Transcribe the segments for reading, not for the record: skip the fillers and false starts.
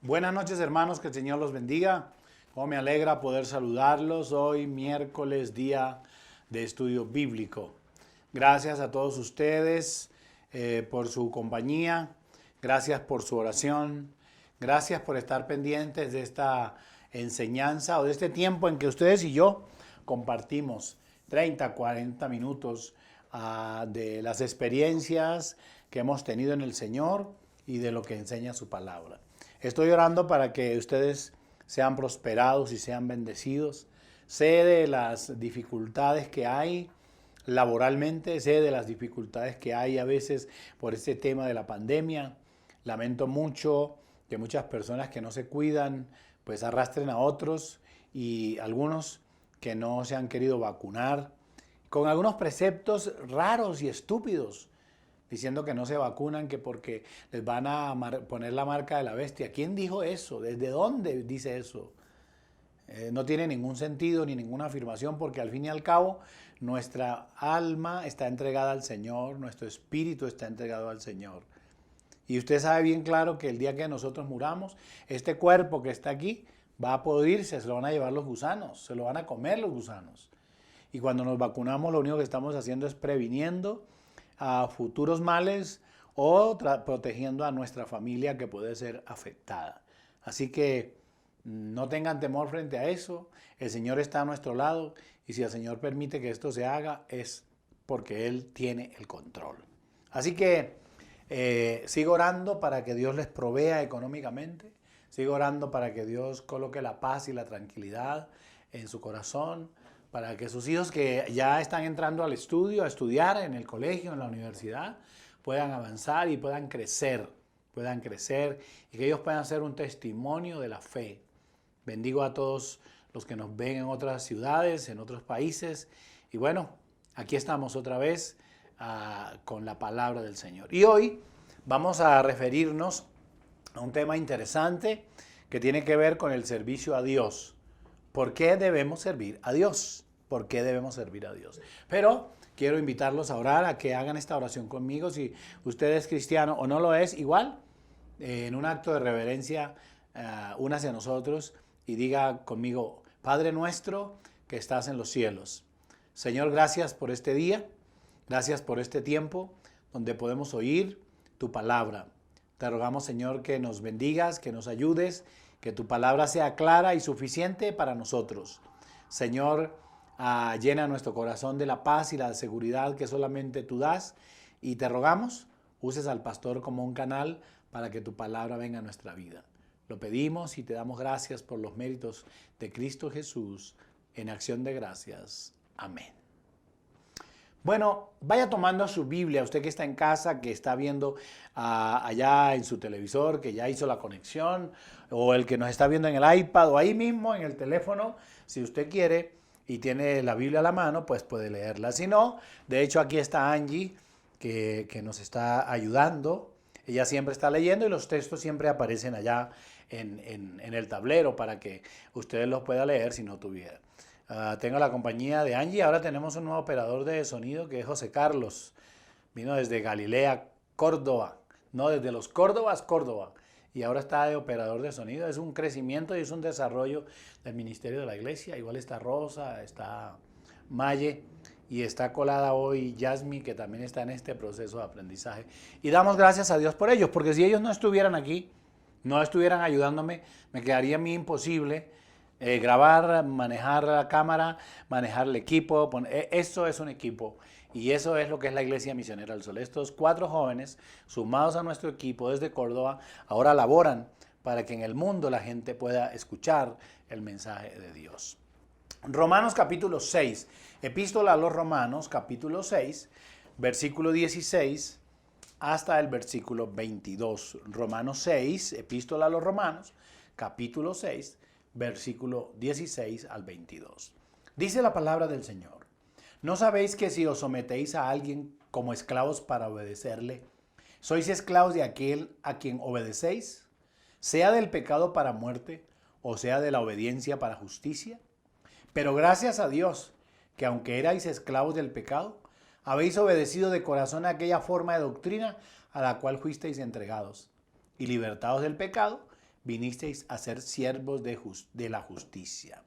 Buenas noches, hermanos, que el Señor los bendiga. Cómo me alegra poder saludarlos hoy, miércoles, día de estudio bíblico. Gracias a todos ustedes por su compañía, gracias por su oración, gracias por estar pendientes de esta enseñanza o de este tiempo en que ustedes y yo compartimos 30, 40 minutos de las experiencias que hemos tenido en el Señor y de lo que enseña su palabra. Estoy orando para que ustedes sean prosperados y sean bendecidos. Sé de las dificultades que hay laboralmente, sé de las dificultades que hay a veces por este tema de la pandemia. Lamento mucho que muchas personas que no se cuidan, pues arrastren a otros y algunos que no se han querido vacunar, con algunos preceptos raros y estúpidos, diciendo que no se vacunan, que porque les van a poner la marca de la bestia. ¿Quién dijo eso? ¿Desde dónde dice eso? No tiene ningún sentido ni ninguna afirmación, porque al fin y al cabo nuestra alma está entregada al Señor, nuestro espíritu está entregado al Señor. Y usted sabe bien claro que el día que nosotros muramos, este cuerpo que está aquí va a pudrirse, se lo van a llevar los gusanos, se lo van a comer los gusanos. Y cuando nos vacunamos, lo único que estamos haciendo es previniendo a futuros males o protegiendo a nuestra familia que puede ser afectada. Así que no tengan temor frente a eso. El Señor está a nuestro lado y si el Señor permite que esto se haga es porque Él tiene el control. Así que sigo orando para que Dios les provea económicamente. Sigo orando para que Dios coloque la paz y la tranquilidad en su corazón, para que sus hijos que ya están entrando al estudio, a estudiar en el colegio, en la universidad, puedan avanzar y puedan crecer y que ellos puedan ser un testimonio de la fe. Bendigo a todos los que nos ven en otras ciudades, en otros países. Y bueno, aquí estamos otra vez con la palabra del Señor. Y hoy vamos a referirnos a un tema interesante que tiene que ver con el servicio a Dios. ¿Por qué debemos servir a Dios? ¿Por qué debemos servir a Dios? Pero quiero invitarlos a orar, a que hagan esta oración conmigo. Si usted es cristiano o no lo es, igual, en un acto de reverencia, únase a nosotros y diga conmigo: Padre nuestro que estás en los cielos. Señor, gracias por este día, gracias por este tiempo donde podemos oír tu palabra. Te rogamos, Señor, que nos bendigas, que nos ayudes, que tu palabra sea clara y suficiente para nosotros. Señor, llena nuestro corazón de la paz y la seguridad que solamente tú das. Y te rogamos, uses al pastor como un canal para que tu palabra venga a nuestra vida. Lo pedimos y te damos gracias por los méritos de Cristo Jesús en acción de gracias. Amén. Bueno, vaya tomando su Biblia, usted que está en casa, que está viendo allá en su televisor, que ya hizo la conexión, o el que nos está viendo en el iPad, o ahí mismo en el teléfono, si usted quiere y tiene la Biblia a la mano, pues puede leerla. Si no, de hecho aquí está Angie, que nos está ayudando. Ella siempre está leyendo y los textos siempre aparecen allá en el tablero para que ustedes los puedan leer si no tuvieran. Tengo la compañía de Angie. Ahora tenemos un nuevo operador de sonido que es José Carlos. Vino desde Galilea, Córdoba. No, desde los Córdobas, Córdoba. Y ahora está de operador de sonido. Es un crecimiento y es un desarrollo del ministerio de la iglesia. Igual está Rosa, está Maye y está colada hoy Yasmi, que también está en este proceso de aprendizaje. Y damos gracias a Dios por ellos, porque si ellos no estuvieran aquí, no estuvieran ayudándome, me quedaría a mí imposible grabar, manejar la cámara, manejar el equipo. Eso es un equipo y eso es lo que es la Iglesia Misionera del Sol. Estos 4 jóvenes sumados a nuestro equipo desde Córdoba ahora laboran para que en el mundo la gente pueda escuchar el mensaje de Dios. Romanos capítulo 6, epístola a los Romanos capítulo 6, versículo 16 hasta el versículo 22. Romanos 6, epístola a los Romanos capítulo 6, versículo 16 al 22. Dice la palabra del Señor: ¿No sabéis que si os sometéis a alguien como esclavos para obedecerle, sois esclavos de aquel a quien obedecéis, sea del pecado para muerte o sea de la obediencia para justicia? Pero gracias a Dios, que aunque erais esclavos del pecado, habéis obedecido de corazón a aquella forma de doctrina a la cual fuisteis entregados, y libertados del pecado, vinisteis a ser siervos de la justicia.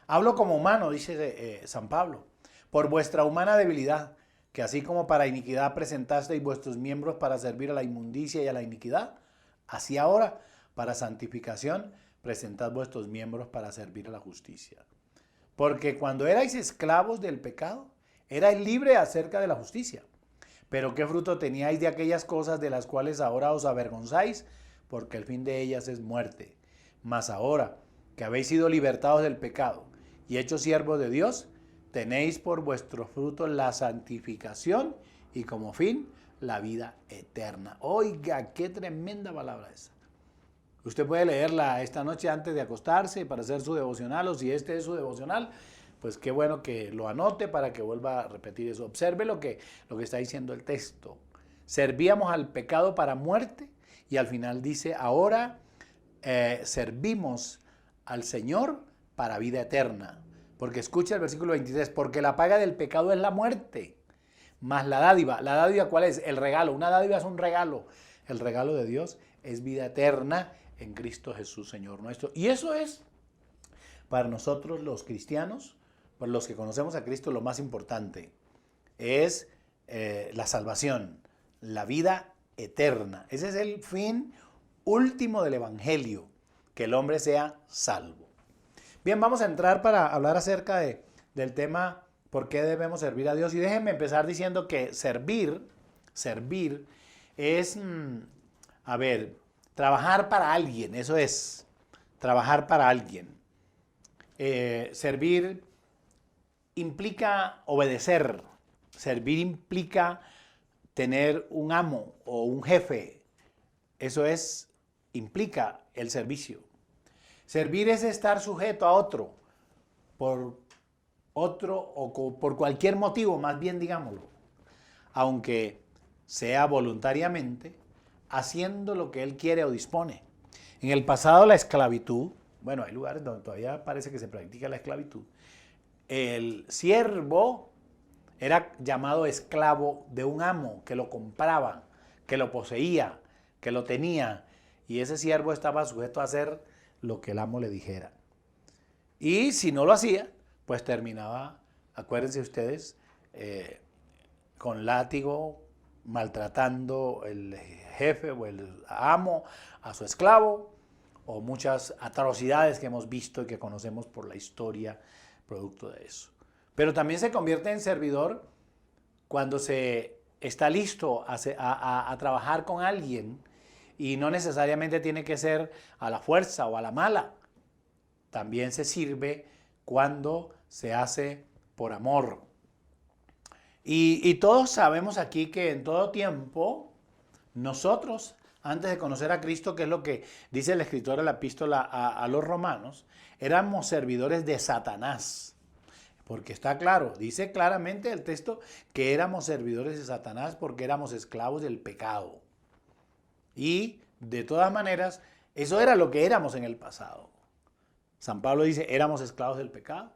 Hablo como humano, dice San Pablo, por vuestra humana debilidad, que así como para iniquidad presentasteis vuestros miembros para servir a la inmundicia y a la iniquidad, así ahora, para santificación, presentad vuestros miembros para servir a la justicia. Porque cuando erais esclavos del pecado, erais libres acerca de la justicia. Pero ¿qué fruto teníais de aquellas cosas de las cuales ahora os avergonzáis? Porque el fin de ellas es muerte. Mas ahora que habéis sido libertados del pecado y hechos siervos de Dios, tenéis por vuestro fruto la santificación y como fin la vida eterna. Oiga, qué tremenda palabra esa. Usted puede leerla esta noche antes de acostarse para hacer su devocional, o si este es su devocional, pues qué bueno que lo anote para que vuelva a repetir eso. Observe lo que está diciendo el texto. Servíamos al pecado para muerte y al final dice, ahora servimos al Señor para vida eterna. Porque escucha el versículo 23, porque la paga del pecado es la muerte, más la dádiva. ¿La dádiva cuál es? El regalo. Una dádiva es un regalo. El regalo de Dios es vida eterna en Cristo Jesús, Señor nuestro. Y eso es, para nosotros los cristianos, para los que conocemos a Cristo, lo más importante. Es la salvación, la vida eterna. Ese es el fin último del Evangelio, que el hombre sea salvo. Bien, vamos a entrar para hablar acerca del tema por qué debemos servir a Dios. Y déjenme empezar diciendo que servir es, trabajar para alguien. Eso es, trabajar para alguien. Servir implica obedecer. Servir implica tener un amo o un jefe. Eso implica el servicio. Servir es estar sujeto a otro o por cualquier motivo, más bien digámoslo, aunque sea voluntariamente, haciendo lo que él quiere o dispone. En el pasado la esclavitud, bueno, hay lugares donde todavía parece que se practica la esclavitud, el siervo era llamado esclavo de un amo que lo compraba, que lo poseía, que lo tenía, y ese siervo estaba sujeto a hacer lo que el amo le dijera. Y si no lo hacía, pues terminaba, acuérdense ustedes, con látigo, maltratando el jefe o el amo a su esclavo, o muchas atrocidades que hemos visto y que conocemos por la historia producto de eso. Pero también se convierte en servidor cuando se está listo a trabajar con alguien, y no necesariamente tiene que ser a la fuerza o a la mala. También se sirve cuando se hace por amor. Y todos sabemos aquí que en todo tiempo, nosotros, antes de conocer a Cristo, que es lo que dice el escritor de la epístola a los romanos, éramos servidores de Satanás. Porque está claro, dice claramente el texto que éramos servidores de Satanás porque éramos esclavos del pecado. Y de todas maneras, eso era lo que éramos en el pasado. San Pablo dice, éramos esclavos del pecado.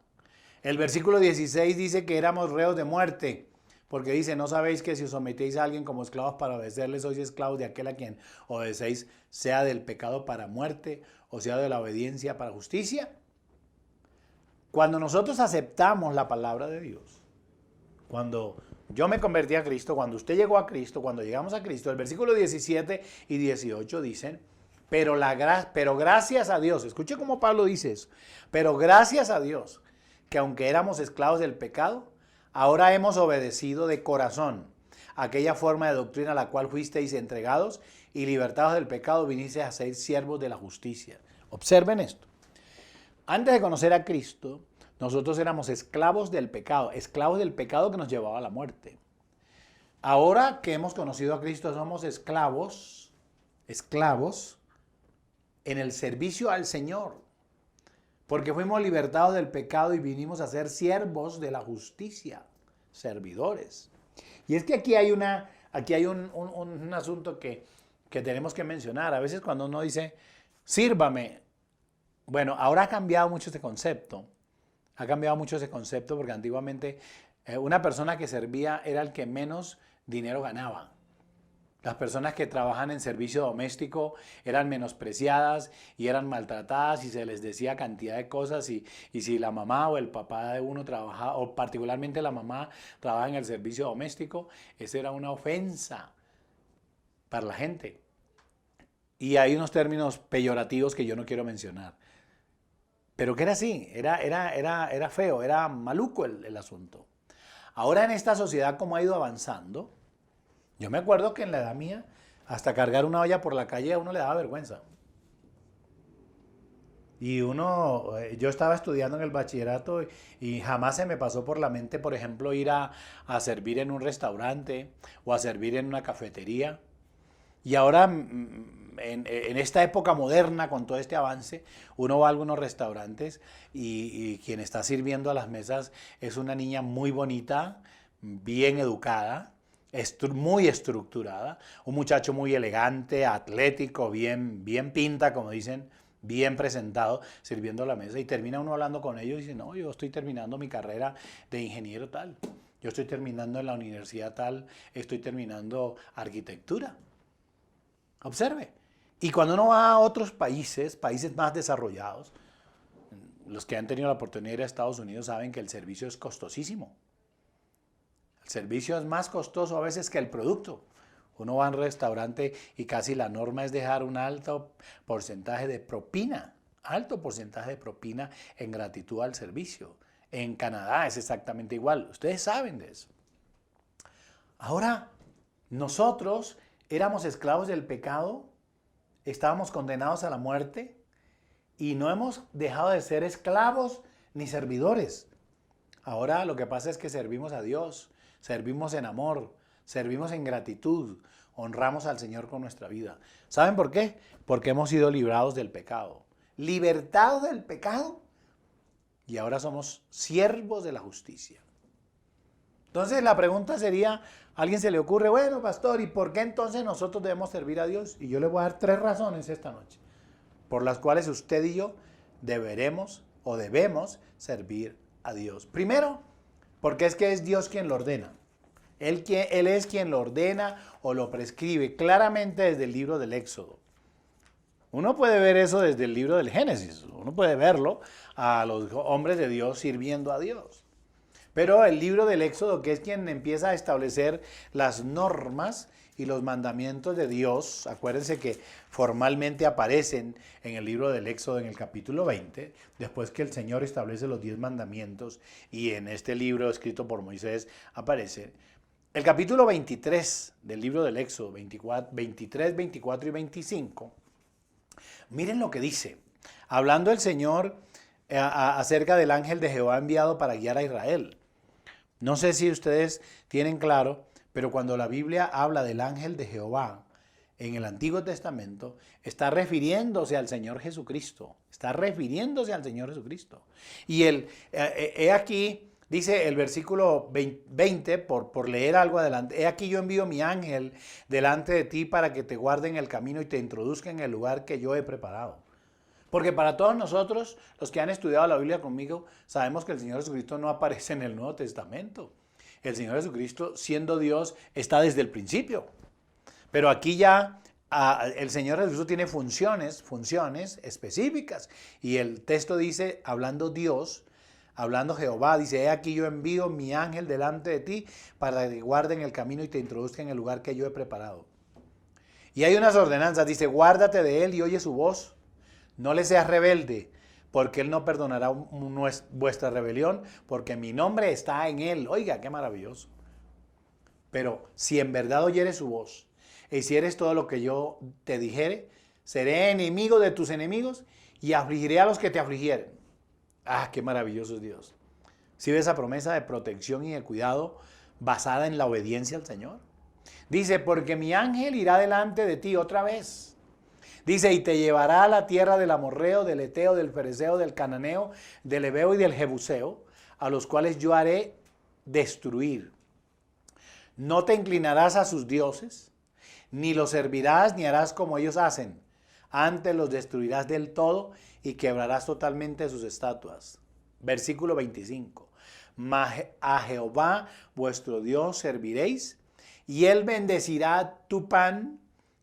El versículo 16 dice que éramos reos de muerte, porque dice, ¿no sabéis que si os sometéis a alguien como esclavos para obedecerle, sois esclavos de aquel a quien obedecéis, sea del pecado para muerte o sea de la obediencia para justicia? Cuando nosotros aceptamos la palabra de Dios, cuando yo me convertí a Cristo, cuando usted llegó a Cristo, cuando llegamos a Cristo, el versículo 17 y 18 dicen, pero gracias a Dios, escuche cómo Pablo dice eso, pero gracias a Dios, que aunque éramos esclavos del pecado, ahora hemos obedecido de corazón aquella forma de doctrina a la cual fuisteis entregados y libertados del pecado, vinisteis a ser siervos de la justicia. Observen esto. Antes de conocer a Cristo, nosotros éramos esclavos del pecado que nos llevaba a la muerte. Ahora que hemos conocido a Cristo, somos esclavos en el servicio al Señor, porque fuimos libertados del pecado y vinimos a ser siervos de la justicia, servidores. Y es que aquí hay un asunto que tenemos que mencionar. A veces cuando uno dice, sírvame, bueno, ahora ha cambiado mucho ese concepto. Ha cambiado mucho ese concepto porque antiguamente una persona que servía era el que menos dinero ganaba. Las personas que trabajan en servicio doméstico eran menospreciadas y eran maltratadas y se les decía cantidad de cosas y si la mamá o el papá de uno trabajaba, o particularmente la mamá trabajaba en el servicio doméstico, eso era una ofensa para la gente. Y hay unos términos peyorativos que yo no quiero mencionar. Pero que era así, era feo, era maluco el asunto. Ahora en esta sociedad como ha ido avanzando, yo me acuerdo que en la edad mía, hasta cargar una olla por la calle a uno le daba vergüenza. Y yo estaba estudiando en el bachillerato y jamás se me pasó por la mente, por ejemplo, ir a servir en un restaurante o a servir en una cafetería. Y ahora, en esta época moderna, con todo este avance, uno va a algunos restaurantes y quien está sirviendo a las mesas es una niña muy bonita, bien educada, muy estructurada, un muchacho muy elegante, atlético, bien pinta, como dicen, bien presentado, sirviendo a la mesa, y termina uno hablando con ellos y dice, no, yo estoy terminando mi carrera de ingeniero tal, yo estoy terminando en la universidad tal, estoy terminando arquitectura. Observe. Y cuando uno va a otros países, países más desarrollados, los que han tenido la oportunidad de ir a Estados Unidos saben que el servicio es costosísimo. El servicio es más costoso a veces que el producto. Uno va a un restaurante y casi la norma es dejar un alto porcentaje de propina en gratitud al servicio. En Canadá es exactamente igual. Ustedes saben de eso. Ahora, nosotros éramos esclavos del pecado, estábamos condenados a la muerte y no hemos dejado de ser esclavos ni servidores. Ahora lo que pasa es que servimos a Dios, servimos en amor, servimos en gratitud, honramos al Señor con nuestra vida. ¿Saben por qué? Porque hemos sido librados del pecado, libertados del pecado y ahora somos siervos de la justicia. Entonces la pregunta sería, ¿a alguien se le ocurre, bueno, pastor, ¿y por qué entonces nosotros debemos servir a Dios? Y yo le voy a dar 3 razones esta noche, por las cuales usted y yo deberemos o debemos servir a Dios. Primero, porque es que es Dios quien lo ordena. Él es quien lo ordena o lo prescribe claramente desde el libro del Éxodo. Uno puede ver eso desde el libro del Génesis, uno puede verlo a los hombres de Dios sirviendo a Dios. Pero el libro del Éxodo, que es quien empieza a establecer las normas y los mandamientos de Dios, acuérdense que formalmente aparecen en el libro del Éxodo en el capítulo 20, después que el Señor establece los 10 mandamientos y en este libro escrito por Moisés aparece. El capítulo 23 del libro del Éxodo, 23, 24 y 25, miren lo que dice, hablando el Señor acerca del ángel de Jehová enviado para guiar a Israel. No sé si ustedes tienen claro, pero cuando la Biblia habla del ángel de Jehová en el Antiguo Testamento, está refiriéndose al Señor Jesucristo. Está refiriéndose al Señor Jesucristo. Y he aquí, dice el versículo 20, por leer algo adelante, he aquí yo envío mi ángel delante de ti para que te guarde en el camino y te introduzca en el lugar que yo he preparado. Porque para todos nosotros, los que han estudiado la Biblia conmigo, sabemos que el Señor Jesucristo no aparece en el Nuevo Testamento. El Señor Jesucristo, siendo Dios, está desde el principio. Pero aquí ya el Señor Jesucristo tiene funciones específicas. Y el texto dice, hablando Dios, hablando Jehová, dice, he aquí yo envío mi ángel delante de ti para que te guarde en el camino y te introduzca en el lugar que yo he preparado. Y hay unas ordenanzas, dice, guárdate de él y oye su voz. No le seas rebelde, porque él no perdonará vuestra rebelión, porque mi nombre está en él. Oiga, qué maravilloso. Pero si en verdad oyeres su voz, e hicieres todo lo que yo te dijere, seré enemigo de tus enemigos y afligiré a los que te afligieren. Ah, qué maravilloso es Dios. ¿Sí ves esa promesa de protección y de cuidado basada en la obediencia al Señor? Dice, porque mi ángel irá delante de ti otra vez. Dice, y te llevará a la tierra del amorreo, del eteo, del fereceo, del cananeo, del heveo y del jebuseo, a los cuales yo haré destruir. No te inclinarás a sus dioses, ni los servirás, ni harás como ellos hacen. Antes los destruirás del todo y quebrarás totalmente sus estatuas. Versículo 25. Mas a Jehová vuestro Dios serviréis, y Él bendecirá tu pan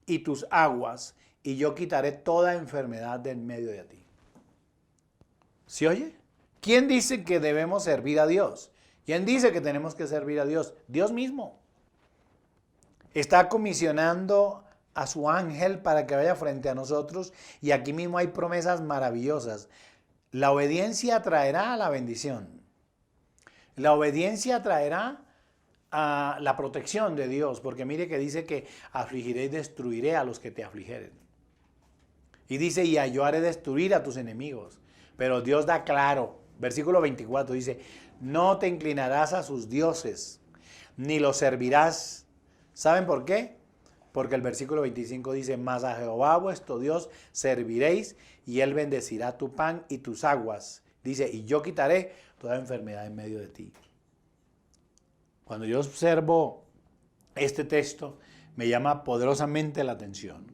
y tus aguas, y yo quitaré toda enfermedad del medio de ti. ¿Sí oye? ¿Quién dice que debemos servir a Dios? ¿Quién dice que tenemos que servir a Dios? Dios mismo. Está comisionando a su ángel para que vaya frente a nosotros, y aquí mismo hay promesas maravillosas. La obediencia traerá la bendición. La obediencia traerá a la protección de Dios, porque mire que dice que afligiré y destruiré a los que te afligeren. Y dice, y yo haré destruir a tus enemigos. Pero Dios da claro, versículo 24 dice, no te inclinarás a sus dioses, ni los servirás. ¿Saben por qué? Porque el versículo 25 dice, mas a Jehová vuestro Dios serviréis, y Él bendecirá tu pan y tus aguas. Dice, y yo quitaré toda enfermedad en medio de ti. Cuando yo observo este texto, me llama poderosamente la atención.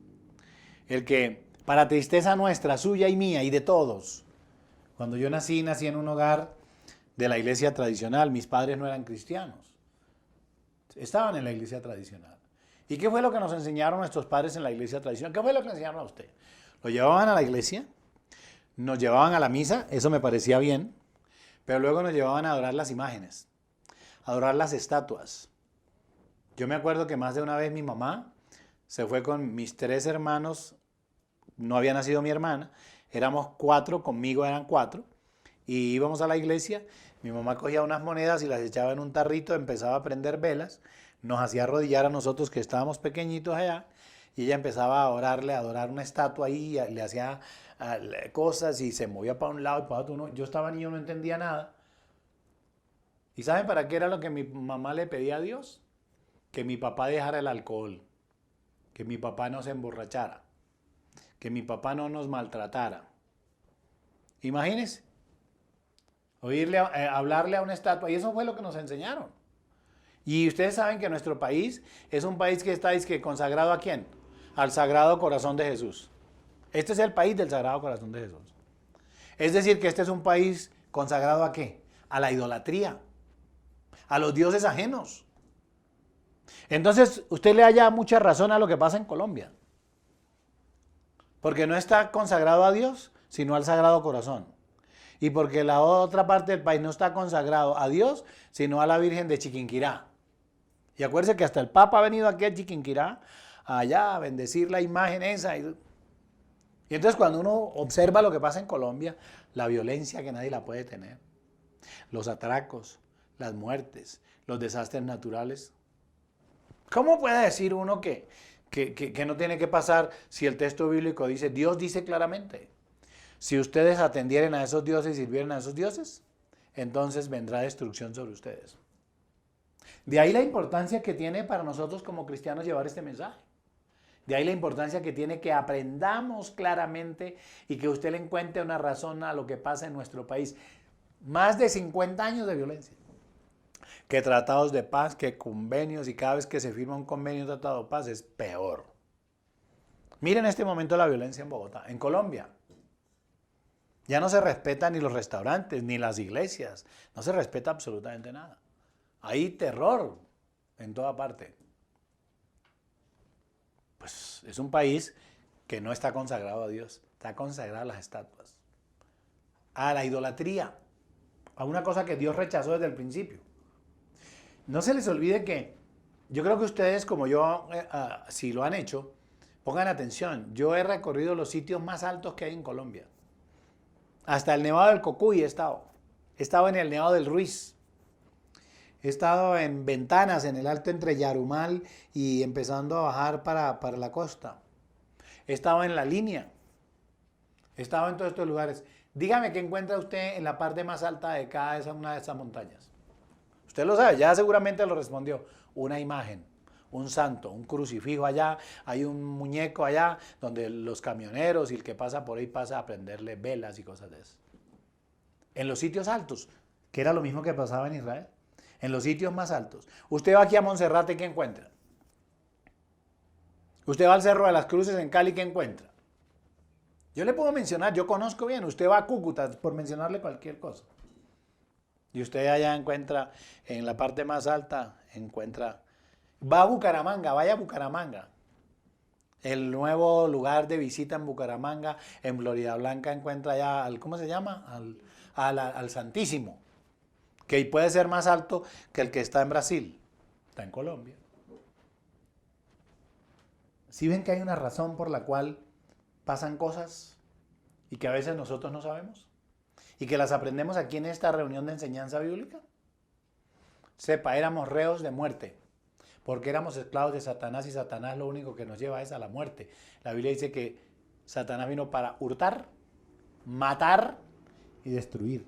El que, para tristeza nuestra, suya y mía y de todos, cuando yo nací en un hogar de la iglesia tradicional. Mis padres no eran cristianos. Estaban en la iglesia tradicional. ¿Y qué fue lo que nos enseñaron nuestros padres en la iglesia tradicional? ¿Qué fue lo que enseñaron a usted? Lo llevaban a la iglesia, nos llevaban a la misa, eso me parecía bien, pero luego nos llevaban a adorar las imágenes, a adorar las estatuas. Yo me acuerdo que más de una vez mi mamá se fue con mis 3 hermanos, no había nacido mi hermana, éramos 4, conmigo eran 4, y íbamos a la iglesia. Mi mamá cogía unas monedas y las echaba en un tarrito, empezaba a prender velas, nos hacía arrodillar a nosotros que estábamos pequeñitos allá, y ella empezaba a orarle, a adorar una estatua ahí, le hacía cosas y se movía para un lado y para otro. Yo estaba niño, no entendía nada. ¿Y saben para qué era lo que mi mamá le pedía a Dios? Que mi papá dejara el alcohol, que mi papá no se emborrachara, que mi papá no nos maltratara. Imagínense, hablarle a una estatua, y eso fue lo que nos enseñaron. Y ustedes saben que nuestro país es un país que está consagrado ¿a quién? Al Sagrado Corazón de Jesús. Este es el país del Sagrado Corazón de Jesús. Es decir, que este es un país consagrado ¿a qué? A la idolatría, a los dioses ajenos. Entonces, usted le halla mucha razón a lo que pasa en Colombia. Porque no está consagrado a Dios, sino al Sagrado Corazón. Y porque la otra parte del país no está consagrado a Dios, sino a la Virgen de Chiquinquirá. Y acuérdense que hasta el Papa ha venido aquí a Chiquinquirá, allá a bendecir la imagen esa. Y entonces cuando uno observa lo que pasa en Colombia, la violencia que nadie la puede tener, los atracos, las muertes, los desastres naturales. ¿Cómo puede decir uno que no tiene que pasar si el texto bíblico dice, Dios dice claramente, si ustedes atendieren a esos dioses y sirvieran a esos dioses, entonces vendrá destrucción sobre ustedes? De ahí la importancia que tiene para nosotros como cristianos llevar este mensaje. De ahí la importancia que tiene que aprendamos claramente y que usted le encuentre una razón a lo que pasa en nuestro país. Más de 50 años de violencia. Que tratados de paz, que convenios, y cada vez que se firma un convenio, un tratado de paz, es peor. Miren en este momento la violencia en Bogotá, en Colombia. Ya no se respetan ni los restaurantes, ni las iglesias. No se respeta absolutamente nada. Hay terror en toda parte. Pues es un país que no está consagrado a Dios. Está consagrado a las estatuas. A la idolatría. A una cosa que Dios rechazó desde el principio. No se les olvide que yo creo que ustedes, como yo, si lo han hecho, pongan atención. Yo he recorrido los sitios más altos que hay en Colombia. Hasta el Nevado del Cocuy he estado. He estado en el Nevado del Ruiz. He estado en Ventanas, en el alto entre Yarumal y empezando a bajar para la costa. He estado en La Línea. He estado en todos estos lugares. Dígame qué encuentra usted en la parte más alta de una de esas montañas. Usted lo sabe, ya seguramente lo respondió. Una imagen, un santo, un crucifijo allá, hay un muñeco allá donde los camioneros y el que pasa por ahí pasa a prenderle velas y cosas de eso. En los sitios altos, que era lo mismo que pasaba en Israel, en los sitios más altos. Usted va aquí a Monserrate, ¿qué encuentra? Usted va al Cerro de las Cruces en Cali, ¿qué encuentra? Yo le puedo mencionar, yo conozco bien, usted va a Cúcuta, por mencionarle cualquier cosa. Y usted allá encuentra, en la parte más alta, encuentra Va a Bucaramanga, vaya a Bucaramanga. El nuevo lugar de visita en Bucaramanga, en Florida Blanca, encuentra ya al, ¿cómo se llama? Al Santísimo, que puede ser más alto que el que está en Brasil, está en Colombia. ¿Sí ven que hay una razón por la cual pasan cosas y que a veces nosotros no sabemos? Y que las aprendemos aquí en esta reunión de enseñanza bíblica. Sepa, éramos reos de muerte, porque éramos esclavos de Satanás y Satanás lo único que nos lleva es a la muerte. La Biblia dice que Satanás vino para hurtar, matar y destruir.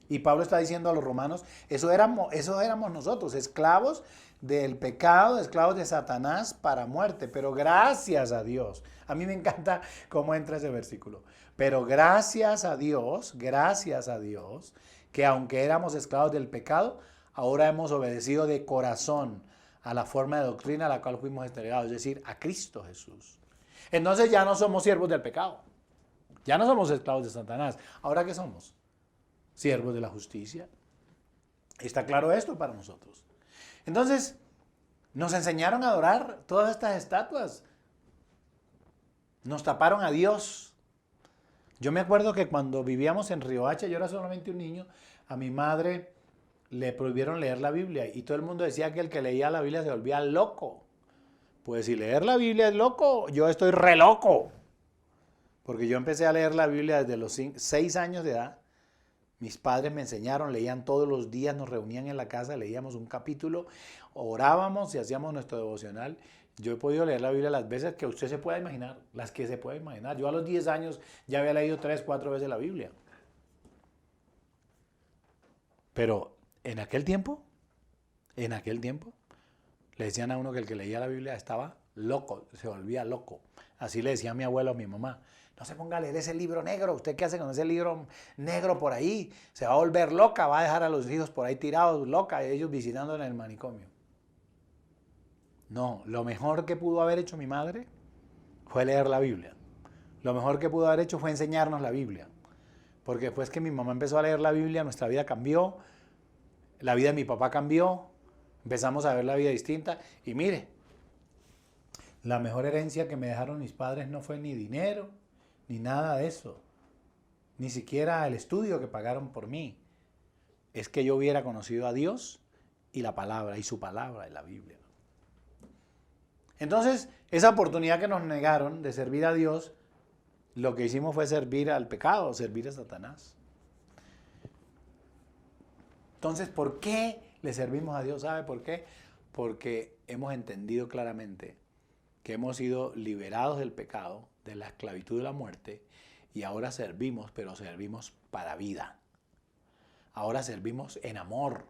Y Pablo está diciendo a los romanos, eso éramos nosotros, esclavos del pecado, esclavos de Satanás para muerte. Pero gracias a Dios, a mí me encanta cómo entra ese versículo, pero gracias a Dios, que aunque éramos esclavos del pecado, ahora hemos obedecido de corazón a la forma de doctrina a la cual fuimos entregados, es decir, a Cristo Jesús. Entonces ya no somos siervos del pecado, ya no somos esclavos de Satanás. ¿Ahora qué somos? Siervos de la justicia. ¿Está claro esto para nosotros? Entonces, nos enseñaron a adorar todas estas estatuas. Nos taparon a Dios. Yo me acuerdo que cuando vivíamos en Riohacha, yo era solamente un niño, a mi madre le prohibieron leer la Biblia y todo el mundo decía que el que leía la Biblia se volvía loco. Pues si leer la Biblia es loco, yo estoy re loco. Porque yo empecé a leer la Biblia desde los 6 años de edad. Mis padres me enseñaron, leían todos los días, nos reunían en la casa, leíamos un capítulo, orábamos y hacíamos nuestro devocional. Yo he podido leer la Biblia las veces que usted se pueda imaginar, las que se pueda imaginar. Yo a los 10 años ya había leído 3, 4 veces la Biblia. Pero en aquel tiempo, le decían a uno que el que leía la Biblia estaba loco, se volvía loco. Así le decía a mi abuelo, a mi mamá. No se ponga a leer ese libro negro. ¿Usted qué hace con ese libro negro por ahí? Se va a volver loca, va a dejar a los hijos por ahí tirados, loca, ellos visitando en el manicomio. No, lo mejor que pudo haber hecho mi madre fue leer la Biblia. Lo mejor que pudo haber hecho fue enseñarnos la Biblia. Porque después que mi mamá empezó a leer la Biblia, nuestra vida cambió, la vida de mi papá cambió, empezamos a ver la vida distinta. Y mire, la mejor herencia que me dejaron mis padres no fue ni dinero, ni nada de eso, ni siquiera el estudio que pagaron por mí. Es que yo hubiera conocido a Dios y la palabra, y su palabra, y la Biblia. Entonces, esa oportunidad que nos negaron de servir a Dios, lo que hicimos fue servir al pecado, servir a Satanás. Entonces, ¿por qué le servimos a Dios? ¿Sabe por qué? Porque hemos entendido claramente que hemos sido liberados del pecado, de la esclavitud de la muerte, y ahora servimos, pero servimos para vida. Ahora servimos en amor.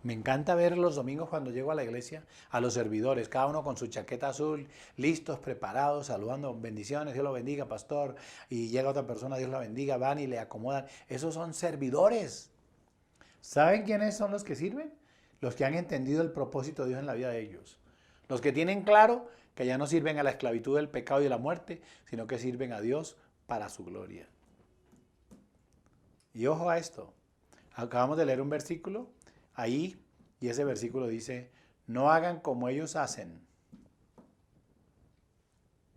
Me encanta ver los domingos cuando llego a la iglesia a los servidores, cada uno con su chaqueta azul, listos, preparados, saludando, bendiciones, Dios lo bendiga, pastor, y llega otra persona, Dios la bendiga, van y le acomodan. Esos son servidores. ¿Saben quiénes son los que sirven? Los que han entendido el propósito de Dios en la vida de ellos. Los que tienen claro que ya no sirven a la esclavitud del pecado y de la muerte, sino que sirven a Dios para su gloria. Y ojo a esto, acabamos de leer un versículo ahí, y ese versículo dice, no hagan como ellos hacen.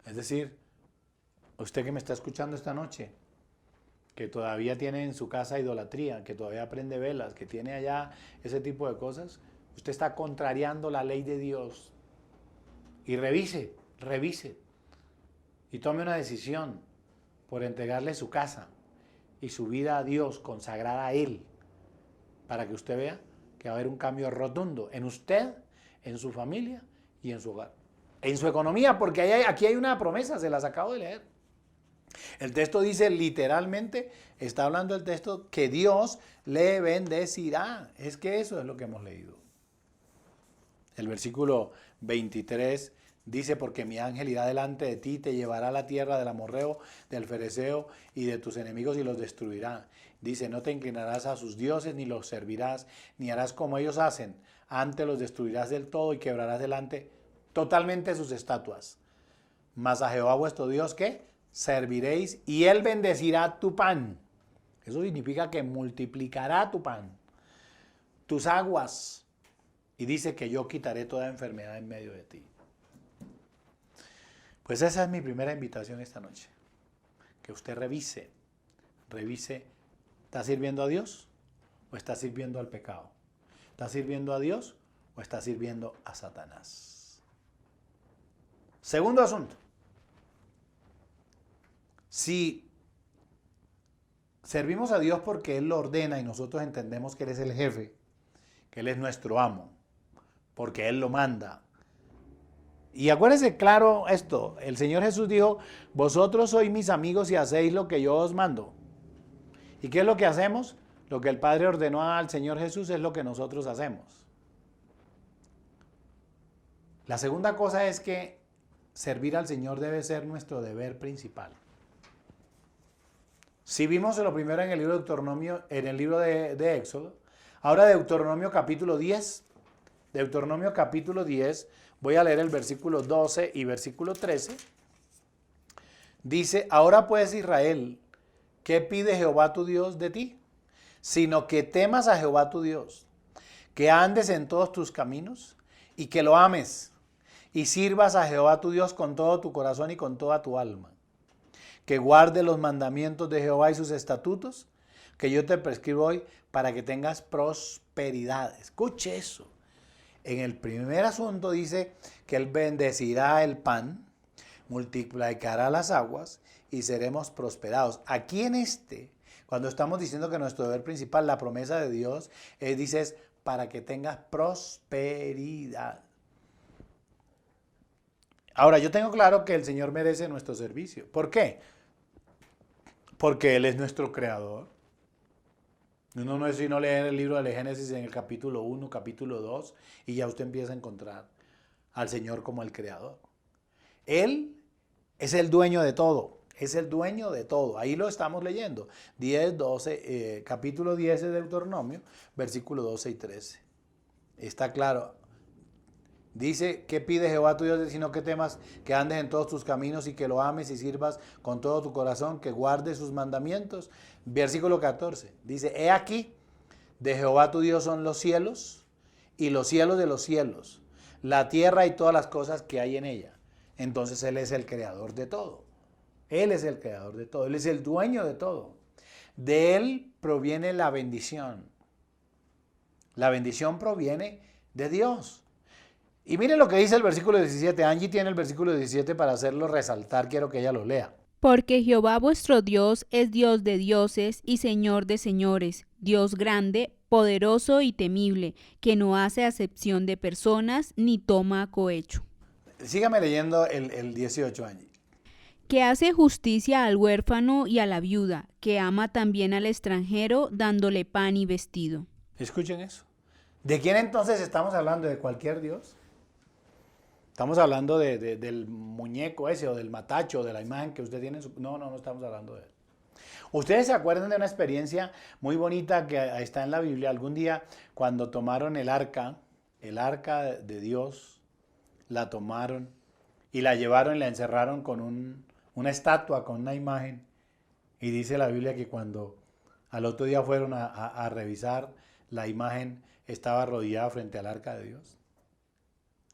Es decir, usted que me está escuchando esta noche, que todavía tiene en su casa idolatría, que todavía prende velas, que tiene allá ese tipo de cosas, usted está contrariando la ley de Dios. Y revise, y tome una decisión por entregarle su casa y su vida a Dios, consagrada a Él, para que usted vea que va a haber un cambio rotundo en usted, en su familia y en su hogar. En su economía, porque aquí hay una promesa, se las acabo de leer. El texto dice literalmente, está hablando el texto, que Dios le bendecirá. Es que eso es lo que hemos leído. El versículo 23 dice, porque mi ángel irá delante de ti, te llevará a la tierra del amorreo, del fereceo y de tus enemigos y los destruirá. Dice, no te inclinarás a sus dioses, ni los servirás, ni harás como ellos hacen. Antes los destruirás del todo y quebrarás delante totalmente sus estatuas. Mas a Jehová vuestro Dios, ¿qué? Serviréis y Él bendecirá tu pan. Eso significa que multiplicará tu pan, tus aguas y dice que yo quitaré toda enfermedad en medio de ti. Pues esa es mi primera invitación esta noche. Que usted revise, ¿está sirviendo a Dios o está sirviendo al pecado? ¿Está sirviendo a Dios o está sirviendo a Satanás? Segundo asunto. Si servimos a Dios porque Él lo ordena y nosotros entendemos que Él es el jefe, que Él es nuestro amo, porque Él lo manda. Y acuérdense claro esto, el Señor Jesús dijo, vosotros sois mis amigos y hacéis lo que yo os mando. ¿Y qué es lo que hacemos? Lo que el Padre ordenó al Señor Jesús es lo que nosotros hacemos. La segunda cosa es que servir al Señor debe ser nuestro deber principal. Si vimos lo primero en el libro de Deuteronomio, en el libro de Éxodo, ahora Deuteronomio capítulo 10, voy a leer el versículo 12 y versículo 13. Dice, ahora pues Israel, ¿qué pide Jehová tu Dios de ti? Sino que temas a Jehová tu Dios, que andes en todos tus caminos y que lo ames y sirvas a Jehová tu Dios con todo tu corazón y con toda tu alma. Que guarde los mandamientos de Jehová y sus estatutos, que yo te prescribo hoy para que tengas prosperidad. Escuche eso. En el primer asunto dice que Él bendecirá el pan, multiplicará las aguas y seremos prosperados. Aquí en cuando estamos diciendo que nuestro deber principal, la promesa de Dios, dice para que tengas prosperidad. Ahora, yo tengo claro que el Señor merece nuestro servicio. ¿Por qué? Porque Él es nuestro creador. Uno no es sino leer el libro de Génesis en el capítulo 1, capítulo 2, y ya usted empieza a encontrar al Señor como el creador. Él es el dueño de todo, es el dueño de todo. Ahí lo estamos leyendo. 10, 12, capítulo 10 de Deuteronomio, versículo 12 y 13. Está claro. Dice, ¿qué pide Jehová tu Dios? Sino que temas, que andes en todos tus caminos y que lo ames y sirvas con todo tu corazón, que guardes sus mandamientos. Versículo 14, dice, he aquí, de Jehová tu Dios son los cielos y los cielos de los cielos, la tierra y todas las cosas que hay en ella. Entonces Él es el creador de todo. Él es el creador de todo. Él es el dueño de todo. De Él proviene la bendición. La bendición proviene de Dios. Y miren lo que dice el versículo 17. Angie tiene el versículo 17 para hacerlo resaltar. Quiero que ella lo lea. Porque Jehová vuestro Dios es Dios de dioses y Señor de señores, Dios grande, poderoso y temible, que no hace acepción de personas ni toma cohecho. Sígame leyendo el 18, Angie. Que hace justicia al huérfano y a la viuda, que ama también al extranjero, dándole pan y vestido. Escuchen eso. ¿De quién entonces estamos hablando? ¿De cualquier Dios? Estamos hablando del muñeco ese o del matacho o de la imagen que usted tiene en su... No estamos hablando de él. Ustedes se acuerdan de una experiencia muy bonita que está en la Biblia. Algún día cuando tomaron el arca de Dios, la tomaron y la llevaron y la encerraron con una estatua, con una imagen. Y dice la Biblia que cuando al otro día fueron a revisar, la imagen estaba arrodillada frente al arca de Dios.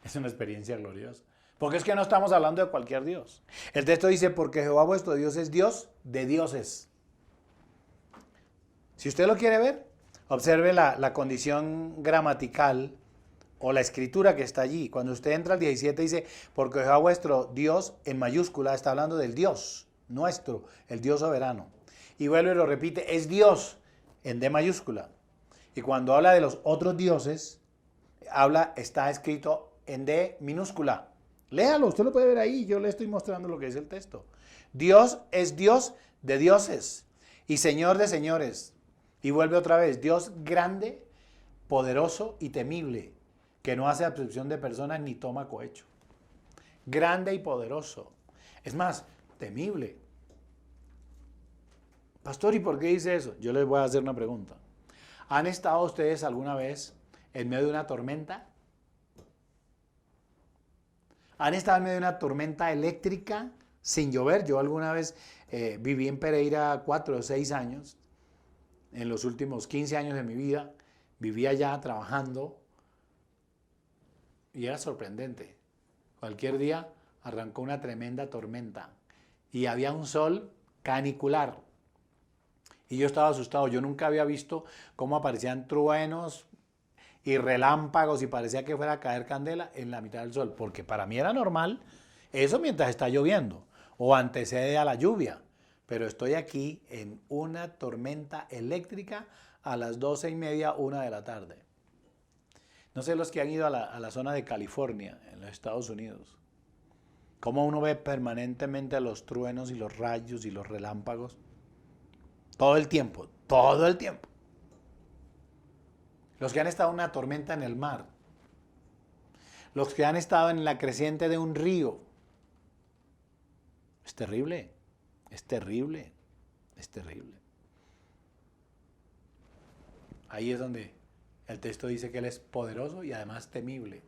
Es una experiencia gloriosa. Porque es que no estamos hablando de cualquier Dios. El texto dice, porque Jehová vuestro Dios es Dios de dioses. Si usted lo quiere ver, observe la condición gramatical o la escritura que está allí. Cuando usted entra al 17 dice, porque Jehová vuestro Dios, en mayúscula, está hablando del Dios nuestro, el Dios soberano. Y vuelve y lo repite, es Dios en D mayúscula. Y cuando habla de los otros dioses, está escrito en D minúscula. Léalo, usted lo puede ver ahí, yo le estoy mostrando lo que dice el texto. Dios es Dios de dioses y Señor de señores. Y vuelve otra vez, Dios grande, poderoso y temible, que no hace acepción de personas ni toma cohecho. Grande y poderoso. Es más, temible. Pastor, ¿y por qué dice eso? Yo les voy a hacer una pregunta. ¿Han estado ustedes alguna vez en medio de una tormenta? ¿Han estado en medio de una tormenta eléctrica sin llover? Yo alguna vez viví en Pereira 4 o 6 años. En los últimos 15 años de mi vida viví allá trabajando Y era sorprendente. Cualquier día arrancó una tremenda tormenta y había un sol canicular. Y yo estaba asustado. Yo nunca había visto cómo aparecían truenos y relámpagos y parecía que fuera a caer candela en la mitad del sol. Porque para mí era normal eso mientras está lloviendo o antecede a la lluvia. Pero estoy aquí en una tormenta eléctrica a las 12:30, 1 de la tarde. No sé los que han ido a la zona de California, en los Estados Unidos. Cómo uno ve permanentemente los truenos y los rayos y los relámpagos. Todo el tiempo, todo el tiempo. Los que han estado en una tormenta en el mar. Los que han estado en la creciente de un río. Es terrible, es terrible, es terrible. Ahí es donde el texto dice que Él es poderoso y además temible.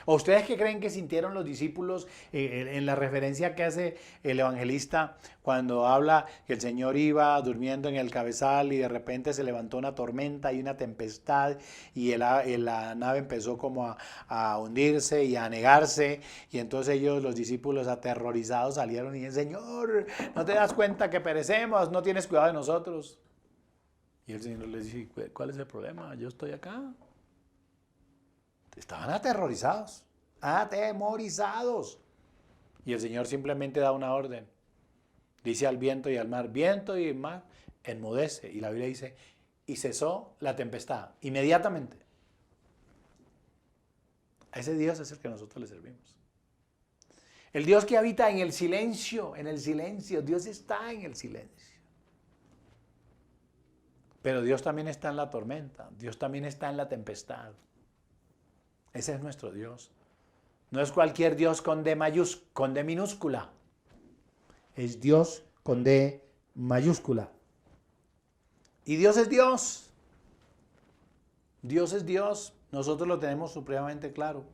¿O ustedes qué creen que sintieron los discípulos en la referencia que hace el evangelista cuando habla que el Señor iba durmiendo en el cabezal y de repente se levantó una tormenta y una tempestad y la nave empezó como a hundirse y a anegarse, y entonces ellos, los discípulos aterrorizados, salieron y dijeron: Señor, ¿no te das cuenta que perecemos? ¿No tienes cuidado de nosotros? Y el Señor les dice: ¿cuál es el problema? Yo estoy acá. Estaban aterrorizados, atemorizados. Y el Señor simplemente da una orden. Dice al viento y al mar: viento y mar, enmudece. Y la Biblia dice: y cesó la tempestad inmediatamente. A ese Dios es el que nosotros le servimos. El Dios que habita en el silencio, Dios está en el silencio. Pero Dios también está en la tormenta, Dios también está en la tempestad. Ese es nuestro Dios. No es cualquier Dios con D minúscula. Es Dios con D mayúscula. Y Dios es Dios. Dios es Dios. Nosotros lo tenemos supremamente claro.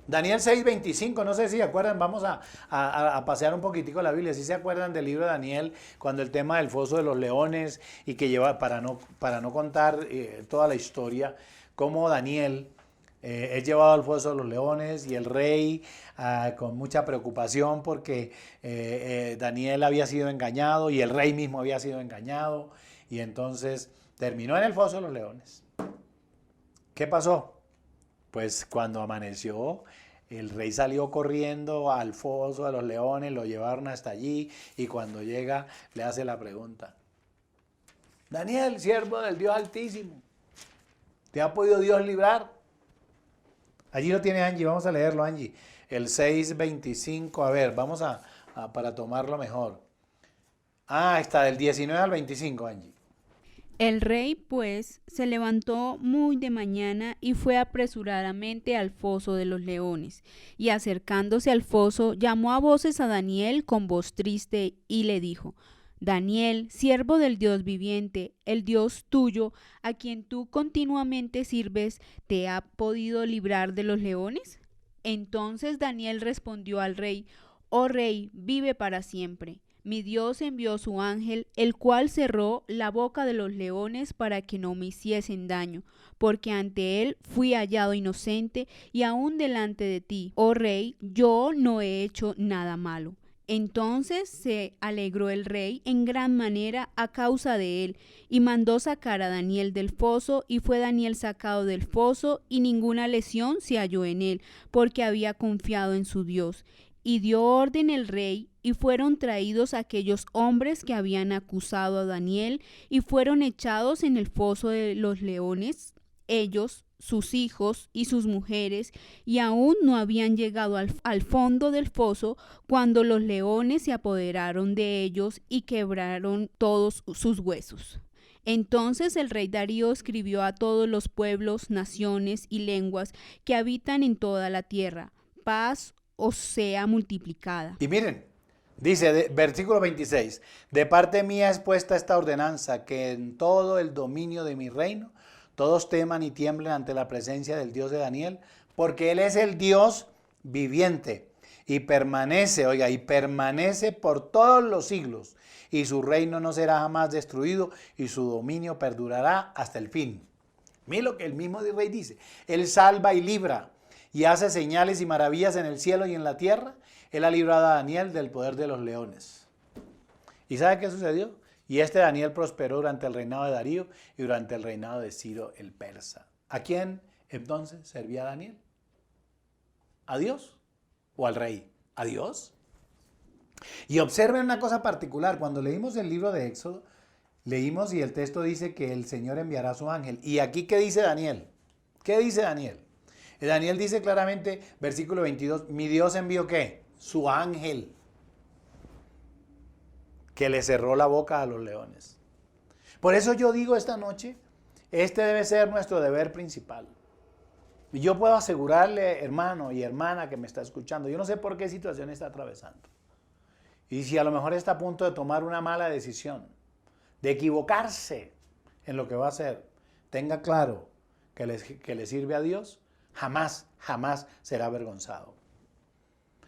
Daniel 6:25, no sé si se acuerdan, vamos a pasear un poquitico la Biblia. ¿Sí se acuerdan del libro de Daniel, cuando el tema del foso de los leones y que lleva, para no contar toda la historia, cómo Daniel es llevado al foso de los leones y el rey con mucha preocupación porque Daniel había sido engañado y el rey mismo había sido engañado, y entonces terminó en el foso de los leones? ¿Qué pasó? Pues cuando amaneció, el rey salió corriendo al foso de los leones, lo llevaron hasta allí, y cuando llega le hace la pregunta: Daniel, siervo del Dios Altísimo, ¿te ha podido Dios librar? Allí lo tiene Angie, vamos a leerlo, Angie. El 6:25, a ver, vamos para tomarlo mejor. Está del 19 al 25, Angie. El rey, pues, se levantó muy de mañana y fue apresuradamente al foso de los leones. Y acercándose al foso, llamó a voces a Daniel con voz triste y le dijo: Daniel, siervo del Dios viviente, el Dios tuyo, a quien tú continuamente sirves, ¿te ha podido librar de los leones? Entonces Daniel respondió al rey: Oh rey, vive para siempre. Mi Dios envió su ángel, el cual cerró la boca de los leones para que no me hiciesen daño, porque ante él fui hallado inocente, y aún delante de ti, oh rey, yo no he hecho nada malo. Entonces se alegró el rey en gran manera a causa de él, y mandó sacar a Daniel del foso, y fue Daniel sacado del foso, y ninguna lesión se halló en él, porque había confiado en su Dios. Y dio orden el rey, y fueron traídos aquellos hombres que habían acusado a Daniel, y fueron echados en el foso de los leones, ellos, sus hijos y sus mujeres, y aún no habían llegado al fondo del foso cuando los leones se apoderaron de ellos y quebraron todos sus huesos. Entonces el rey Darío escribió a todos los pueblos, naciones y lenguas que habitan en toda la tierra: paz os sea multiplicada. Y miren, dice, versículo 26, de parte mía es puesta esta ordenanza, que en todo el dominio de mi reino todos teman y tiemblen ante la presencia del Dios de Daniel, porque Él es el Dios viviente y permanece por todos los siglos, y su reino no será jamás destruido, y su dominio perdurará hasta el fin. Mira lo que el mismo rey dice: Él salva y libra, y hace señales y maravillas en el cielo y en la tierra. Él ha librado a Daniel del poder de los leones. ¿Y sabe qué sucedió? Y este Daniel prosperó durante el reinado de Darío y durante el reinado de Ciro el persa. ¿A quién entonces servía Daniel? ¿A Dios o al rey? ¿A Dios? Y observen una cosa particular. Cuando leímos el libro de Éxodo, leímos y el texto dice que el Señor enviará a su ángel. ¿Y aquí qué dice Daniel? ¿Qué dice Daniel? Daniel dice claramente, versículo 22, mi Dios envió ¿qué? Su ángel, que le cerró la boca a los leones. Por eso yo digo esta noche, este debe ser nuestro deber principal. Y yo puedo asegurarle, hermano y hermana que me está escuchando, yo no sé por qué situación está atravesando. Y si a lo mejor está a punto de tomar una mala decisión, de equivocarse en lo que va a hacer, tenga claro que le sirve a Dios, jamás, jamás será avergonzado.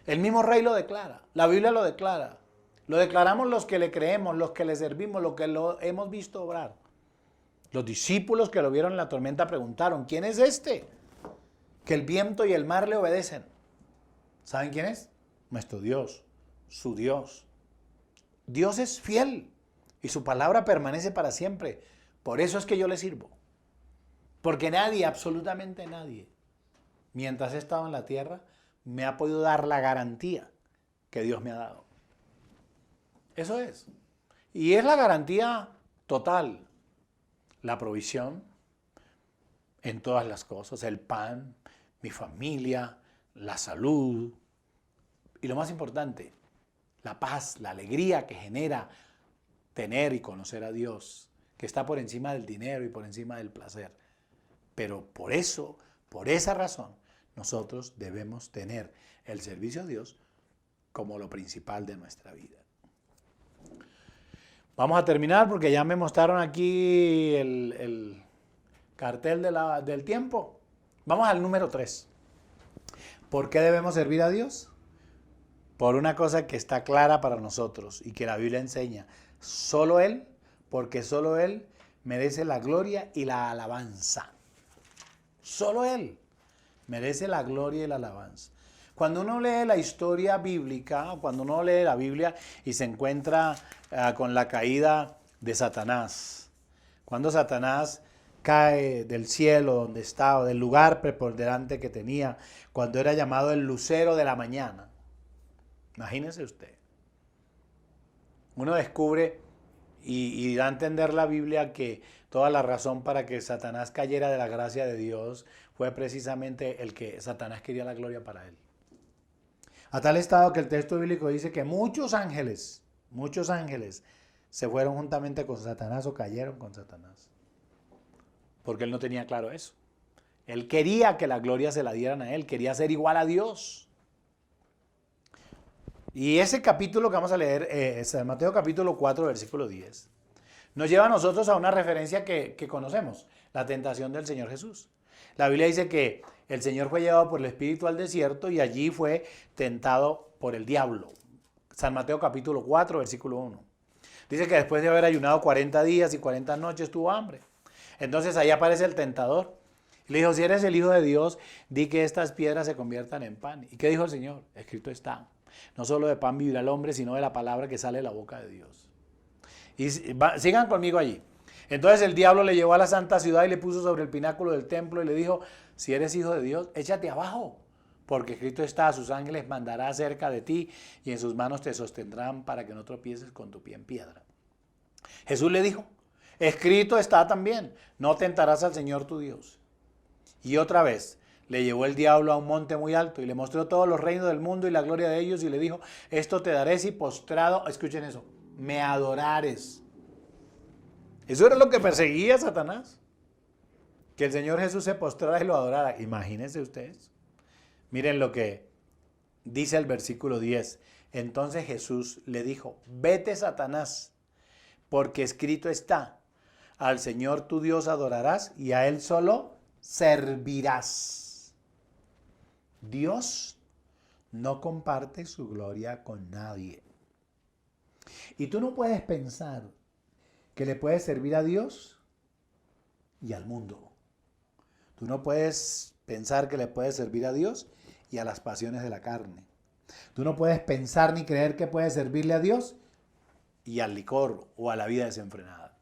El mismo rey lo declara, la Biblia lo declara. Lo declaramos los que le creemos, los que le servimos, los que lo hemos visto obrar. Los discípulos que lo vieron en la tormenta preguntaron, ¿quién es este? Que el viento y el mar le obedecen. ¿Saben quién es? Nuestro Dios, su Dios. Dios es fiel y su palabra permanece para siempre. Por eso es que yo le sirvo. Porque nadie, absolutamente nadie, mientras he estado en la tierra, me ha podido dar la garantía que Dios me ha dado. Eso es. Y es la garantía total. La provisión en todas las cosas, el pan, mi familia, la salud y lo más importante, la paz, la alegría que genera tener y conocer a Dios, que está por encima del dinero y por encima del placer. Pero por eso, por esa razón, nosotros debemos tener el servicio a Dios como lo principal de nuestra vida. Vamos a terminar porque ya me mostraron aquí el cartel del tiempo. Vamos al número 3. ¿Por qué debemos servir a Dios? Por una cosa que está clara para nosotros y que la Biblia enseña. Solo Él, porque solo Él merece la gloria y la alabanza. Solo Él merece la gloria y la alabanza. Cuando uno lee la historia bíblica, cuando uno lee la Biblia y se encuentra con la caída de Satanás, cuando Satanás cae del cielo donde estaba, del lugar preponderante que tenía, cuando era llamado el lucero de la mañana. Imagínese usted. Uno descubre y da a entender la Biblia que toda la razón para que Satanás cayera de la gracia de Dios fue precisamente el que Satanás quería la gloria para él. A tal estado que el texto bíblico dice que muchos ángeles se fueron juntamente con Satanás o cayeron con Satanás. Porque él no tenía claro eso. Él quería que la gloria se la dieran a él, quería ser igual a Dios. Y ese capítulo que vamos a leer, es Mateo capítulo 4, versículo 10, nos lleva a nosotros a una referencia que conocemos, la tentación del Señor Jesús. La Biblia dice que el Señor fue llevado por el Espíritu al desierto y allí fue tentado por el diablo. San Mateo capítulo 4, versículo 1. Dice que después de haber ayunado 40 días y 40 noches tuvo hambre. Entonces ahí aparece el tentador. Le dijo, si eres el Hijo de Dios, di que estas piedras se conviertan en pan. ¿Y qué dijo el Señor? Escrito está. No solo de pan vivirá el hombre, sino de la palabra que sale de la boca de Dios. Y sigan conmigo allí. Entonces el diablo le llevó a la santa ciudad y le puso sobre el pináculo del templo y le dijo, si eres hijo de Dios, échate abajo, porque escrito está, a sus ángeles mandará cerca de ti y en sus manos te sostendrán para que no tropieces con tu pie en piedra. Jesús le dijo, escrito está también, no tentarás al Señor tu Dios. Y otra vez le llevó el diablo a un monte muy alto y le mostró todos los reinos del mundo y la gloria de ellos y le dijo, esto te daré si postrado, escuchen eso, me adorares. Eso era lo que perseguía a Satanás. Que el Señor Jesús se postrara y lo adorara. Imagínense ustedes. Miren lo que dice el versículo 10. Entonces Jesús le dijo, vete Satanás, porque escrito está, al Señor tu Dios adorarás y a Él solo servirás. Dios no comparte su gloria con nadie. Y tú no puedes pensar que le puedes servir a Dios y al mundo. Tú no puedes pensar que le puedes servir a Dios y a las pasiones de la carne. Tú no puedes pensar ni creer que puedes servirle a Dios y al licor o a la vida desenfrenada.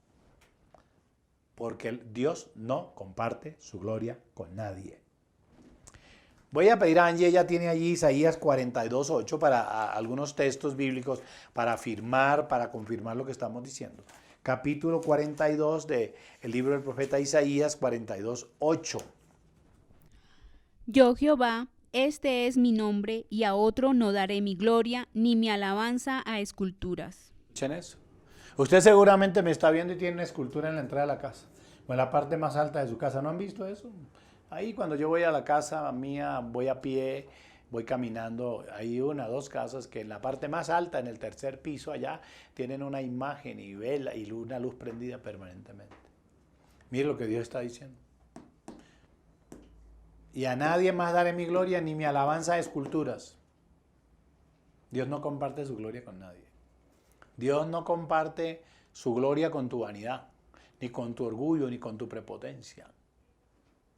Porque Dios no comparte su gloria con nadie. Voy a pedir a Angie, ella tiene allí Isaías 42:8 para algunos textos bíblicos para afirmar, para confirmar lo que estamos diciendo. Capítulo 42 del libro del profeta Isaías 42:8. Yo Jehová, este es mi nombre, y a otro no daré mi gloria, ni mi alabanza a esculturas. Escuchen eso. Usted seguramente me está viendo y tiene una escultura en la entrada de la casa, o en la parte más alta de su casa. ¿No han visto eso? Ahí cuando yo voy a la casa mía, voy a pie, voy caminando, hay una, dos casas que en la parte más alta, en el tercer piso allá, tienen una imagen y vela y una luz prendida permanentemente. Mire lo que Dios está diciendo. Y a nadie más daré mi gloria ni mi alabanza a esculturas. Dios no comparte su gloria con nadie. Dios no comparte su gloria con tu vanidad, ni con tu orgullo, ni con tu prepotencia.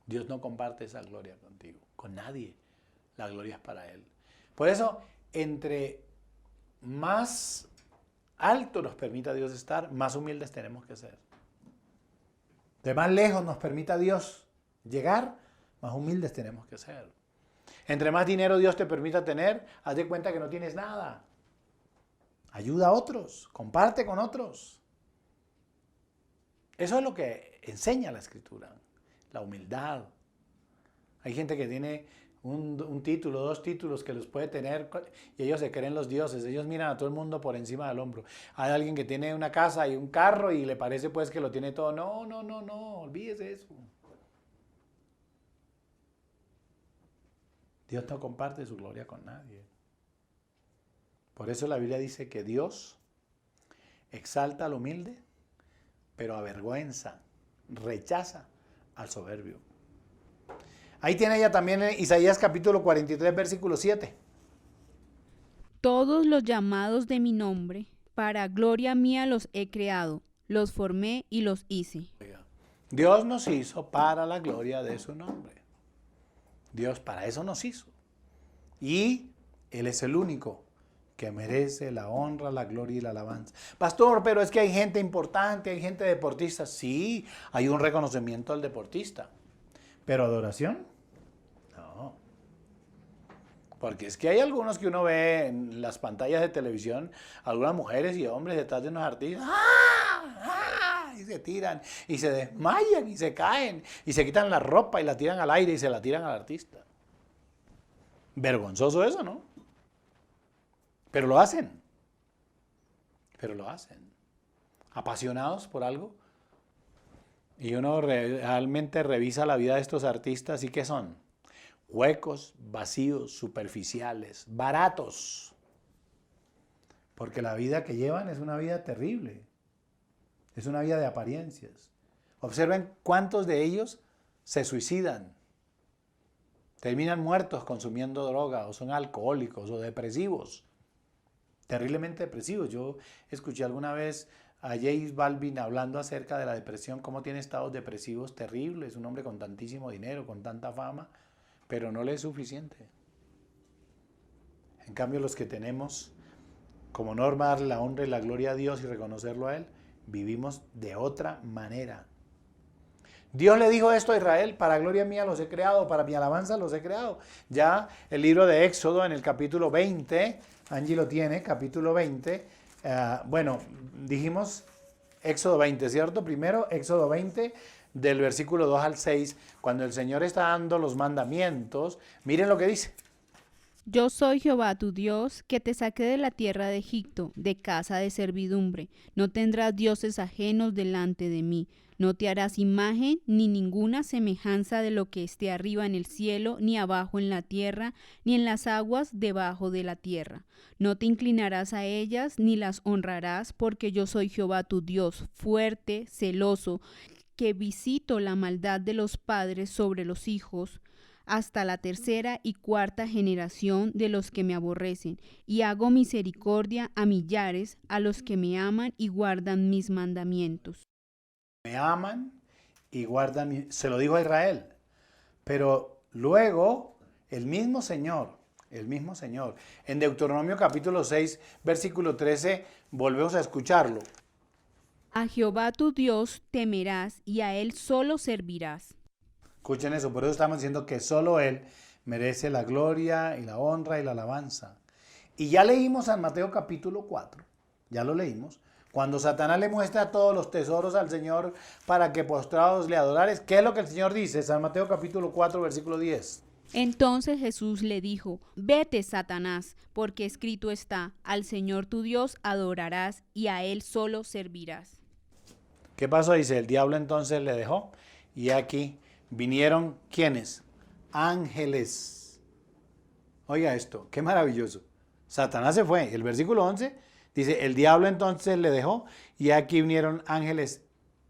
Dios no comparte esa gloria contigo, con nadie. La gloria es para Él. Por eso, entre más alto nos permita Dios estar, más humildes tenemos que ser. De más lejos nos permita Dios llegar, más humildes tenemos que ser. Entre más dinero Dios te permita tener, haz de cuenta que no tienes nada. Ayuda a otros, comparte con otros. Eso es lo que enseña la Escritura, la humildad. Hay gente que tiene un título, dos títulos que los puede tener y ellos se creen los dioses. Ellos miran a todo el mundo por encima del hombro. Hay alguien que tiene una casa y un carro y le parece pues que lo tiene todo. No, olvídese eso. Dios no comparte su gloria con nadie. Por eso la Biblia dice que Dios exalta al humilde, pero avergüenza, rechaza al soberbio. Ahí tiene ella también en Isaías capítulo 43, versículo 7. Todos los llamados de mi nombre, para gloria mía los he creado, los formé y los hice. Dios nos hizo para la gloria de su nombre. Dios para eso nos hizo. Y Él es el único que merece la honra, la gloria y la alabanza. Pastor, pero es que hay gente importante, hay gente deportista. Sí, hay un reconocimiento al deportista. ¿Pero adoración? No. Porque es que hay algunos que uno ve en las pantallas de televisión, algunas mujeres y hombres detrás de unos artistas. Y se tiran, y se desmayan, y se caen, y se quitan la ropa y la tiran al aire y se la tiran al artista. Vergonzoso eso, ¿no? Pero lo hacen. Apasionados por algo. Y uno realmente revisa la vida de estos artistas y ¿qué son? Huecos, vacíos, superficiales, baratos. Porque la vida que llevan es una vida terrible. Es una vida de apariencias. Observen cuántos de ellos se suicidan. Terminan muertos consumiendo droga, o son alcohólicos, o depresivos. Terriblemente depresivos. Yo escuché alguna vez a J Balvin hablando acerca de la depresión, cómo tiene estados depresivos terribles, un hombre con tantísimo dinero, con tanta fama, pero no le es suficiente. En cambio, los que tenemos como norma darle la honra y la gloria a Dios y reconocerlo a Él, vivimos de otra manera. Dios le dijo esto a Israel: para gloria mía los he creado, para mi alabanza los he creado. Ya el libro de Éxodo en el capítulo 20, Angie lo tiene, capítulo 20, dijimos Éxodo 20, ¿cierto? Primero Éxodo 20, del versículo 2 al 6, cuando el Señor está dando los mandamientos, miren lo que dice. Yo soy Jehová tu Dios, que te saqué de la tierra de Egipto, de casa de servidumbre. No tendrás dioses ajenos delante de mí. No te harás imagen ni ninguna semejanza de lo que esté arriba en el cielo, ni abajo en la tierra, ni en las aguas debajo de la tierra. No te inclinarás a ellas, ni las honrarás, porque yo soy Jehová tu Dios, fuerte, celoso, que visito la maldad de los padres sobre los hijos, hasta la tercera y cuarta generación de los que me aborrecen, y hago misericordia a millares, a los que me aman y guardan mis mandamientos. Me aman y guardan, se lo dijo a Israel, Pero luego el mismo Señor, en Deuteronomio capítulo 6, versículo 13, volvemos a escucharlo. A Jehová tu Dios temerás y a él solo servirás. Escuchen eso, por eso estamos diciendo que solo Él merece la gloria y la honra y la alabanza. Y ya leímos San Mateo capítulo 4, ya lo leímos, cuando Satanás le muestra todos los tesoros al Señor para que postrados le adorares. ¿Qué es lo que el Señor dice? San Mateo capítulo 4, versículo 10. Entonces Jesús le dijo, vete, Satanás, porque escrito está, al Señor tu Dios adorarás y a él solo servirás. ¿Qué pasó? Dice, el diablo entonces le dejó y aquí vinieron, ¿quiénes? Ángeles. Oiga esto, qué maravilloso. Satanás se fue. El versículo 11 dice, el diablo entonces le dejó y aquí vinieron ángeles.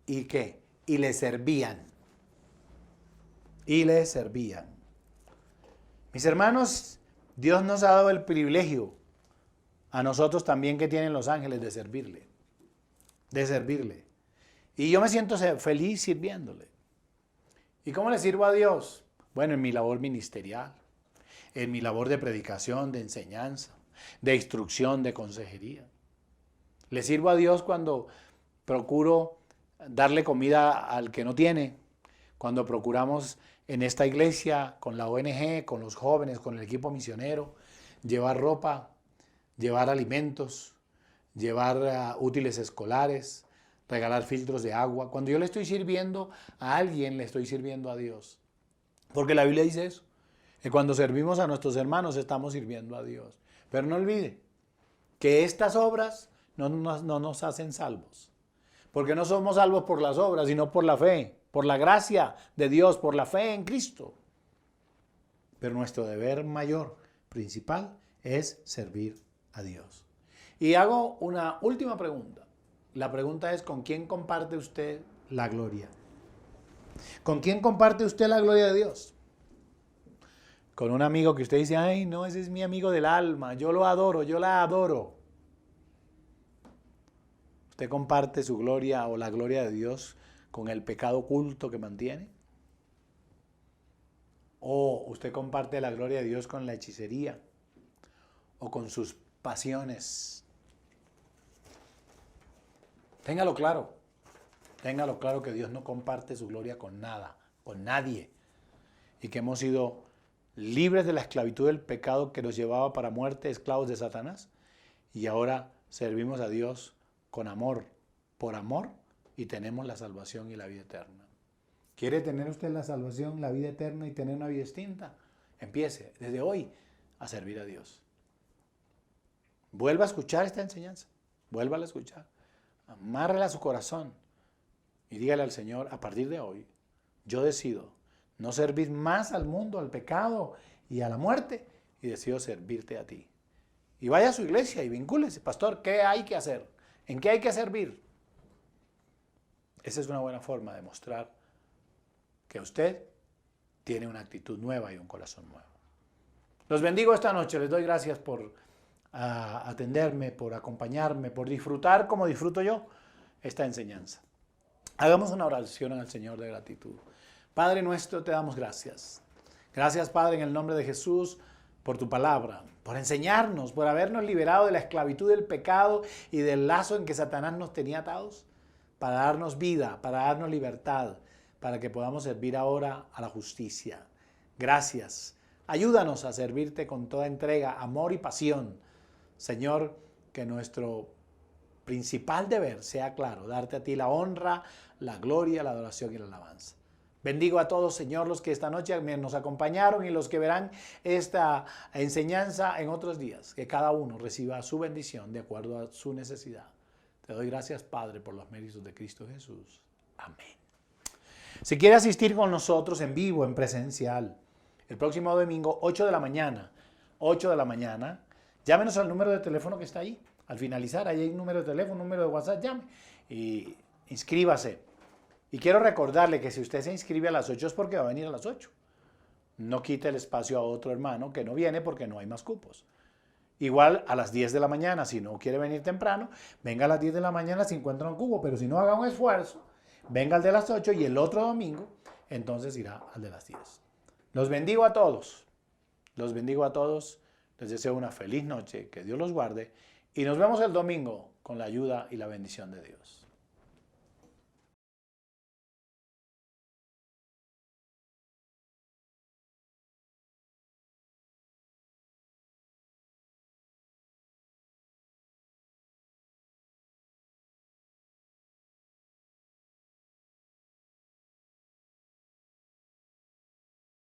¿Y qué? Y le servían. Y le servían. Mis hermanos, Dios nos ha dado el privilegio a nosotros también que tienen los ángeles de servirle. De servirle. Y yo me siento feliz sirviéndole. ¿Y cómo le sirvo a Dios? Bueno, en mi labor ministerial, en mi labor de predicación, de enseñanza, de instrucción, de consejería. Le sirvo a Dios cuando procuro darle comida al que no tiene, cuando procuramos en esta iglesia, con la ONG, con los jóvenes, con el equipo misionero, llevar ropa, llevar alimentos, llevar útiles escolares, regalar filtros de agua. Cuando yo le estoy sirviendo a alguien, le estoy sirviendo a Dios. Porque la Biblia dice eso. Que cuando servimos a nuestros hermanos, estamos sirviendo a Dios. Pero no olvide que estas obras no nos hacen salvos. Porque no somos salvos por las obras, sino por la fe, por la gracia de Dios, por la fe en Cristo. Pero nuestro deber mayor, principal, es servir a Dios. Y hago una última pregunta. La pregunta es, ¿con quién comparte usted la gloria? ¿Con quién comparte usted la gloria de Dios? Con un amigo que usted dice, ay, no, ese es mi amigo del alma, yo lo adoro, yo la adoro. ¿Usted comparte su gloria o la gloria de Dios con el pecado oculto que mantiene? ¿O usted comparte la gloria de Dios con la hechicería o con sus pasiones? Téngalo claro que Dios no comparte su gloria con nada, con nadie, y que hemos sido libres de la esclavitud del pecado que nos llevaba para muerte, esclavos de Satanás, y ahora servimos a Dios con amor, por amor, y tenemos la salvación y la vida eterna. ¿Quiere tener usted la salvación, la vida eterna y tener una vida distinta? Empiece desde hoy a servir a Dios. Vuelva a escuchar esta enseñanza, vuélvala a escuchar. Amárrela a su corazón y dígale al Señor, a partir de hoy, yo decido no servir más al mundo, al pecado y a la muerte, y decido servirte a ti. Y vaya a su iglesia y vincúlese, pastor, ¿qué hay que hacer? ¿En qué hay que servir? Esa es una buena forma de mostrar que usted tiene una actitud nueva y un corazón nuevo. Los bendigo esta noche, les doy gracias por atenderme, por acompañarme, por disfrutar como disfruto yo esta enseñanza. Hagamos una oración al Señor de gratitud. Padre nuestro, te damos gracias. Gracias, Padre, en el nombre de Jesús, por tu palabra, por enseñarnos, por habernos liberado de la esclavitud del pecado y del lazo en que Satanás nos tenía atados, para darnos vida, para darnos libertad, para que podamos servir ahora a la justicia. Gracias. Ayúdanos a servirte con toda entrega, amor y pasión. Señor, que nuestro principal deber sea claro, darte a ti la honra, la gloria, la adoración y la alabanza. Bendigo a todos, Señor, los que esta noche nos acompañaron y los que verán esta enseñanza en otros días. Que cada uno reciba su bendición de acuerdo a su necesidad. Te doy gracias, Padre, por los méritos de Cristo Jesús. Amén. Si quiere asistir con nosotros en vivo, en presencial, el próximo domingo, 8 de la mañana, llámenos al número de teléfono que está ahí. Al finalizar, ahí hay un número de teléfono, un número de WhatsApp, llame y inscríbase. Y quiero recordarle que si usted se inscribe a las 8 es porque va a venir a las 8. No quite el espacio a otro hermano que no viene porque no hay más cupos. Igual a las 10 de la mañana, si no quiere venir temprano, venga a las 10 de la mañana si encuentra un cupo, pero si no, haga un esfuerzo, venga al de las 8 y el otro domingo, entonces irá al de las 10. Los bendigo a todos. Los bendigo a todos. Les deseo una feliz noche. Que Dios los guarde. Y nos vemos el domingo con la ayuda y la bendición de Dios.